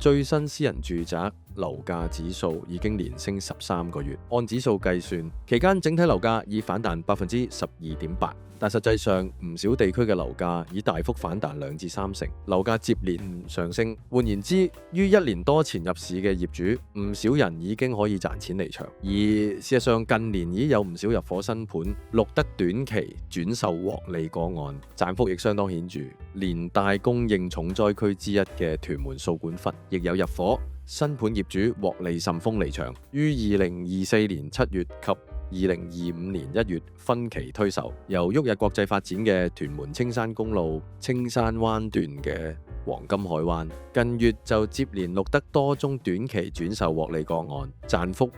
最新私人住宅樓價指數已經連升13個月，按指數計算，期間整體樓價已反彈12.8%，但實際上唔少地區嘅樓價已大幅反彈2至3成，樓價接連上升。換言之，於1年多前入市嘅業主，唔少人已經可以賺錢離場。而事實上，近年已有唔少入伙新盤錄得短期轉售獲利個案，賺幅亦相當顯著。連帶供應重災區之一嘅屯門掃管笏，亦有入伙新盤業主獲利甚豐離場，於2024年7月及2025年1月分期推售。由旭日國際發展嘅屯門青山公路青山灣段嘅黃金海灣，近月就接連錄得多宗短期轉售獲利個案，賺幅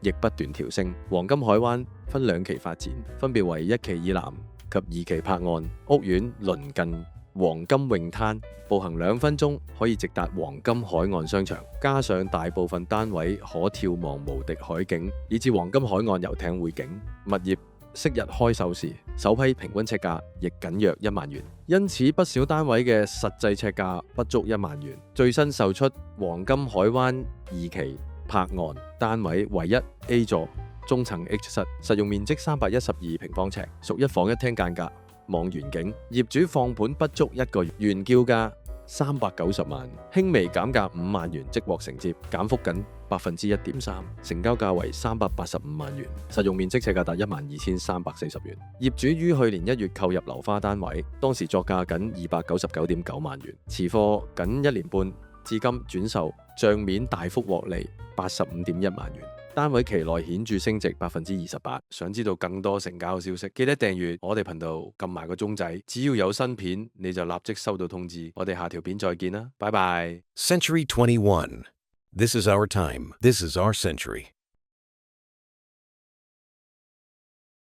亦不斷調升。黃金海灣分2期發展，分別為1期以南及2期柏岸，屋苑鄰近黃金泳灘，步行2分鐘可以直達黃金海岸商場，加上大部分單位可眺望無敵海景，以至黃金海岸遊艇匯景。物業昔日開售時，首批平均尺價亦僅約1萬元，因此不少單位嘅實際尺價不足1萬元。最新售出黃金海灣2期柏岸單位為1 A 座中層 H 室，實用面積312平方尺，屬1房1廳間隔，望遠景，業主放盤不足1個月，原叫價390萬，輕微減價5萬元即獲承接，減幅僅1.3%，成交價為385萬元，實用面積尺價達12,340元。業主於去年1月購入樓花單位，當時作價僅299.9萬元，持貨僅1年半，至今轉售，帳面大幅獲利85.1萬元。單位期內顯著升值28%。想知道更多成交消息，記得訂閱我哋頻道，撳埋個鐘仔，只要有新片你就立即收到通知。我哋下條片再見啦，拜拜。Century 21. This is our time. This is our century.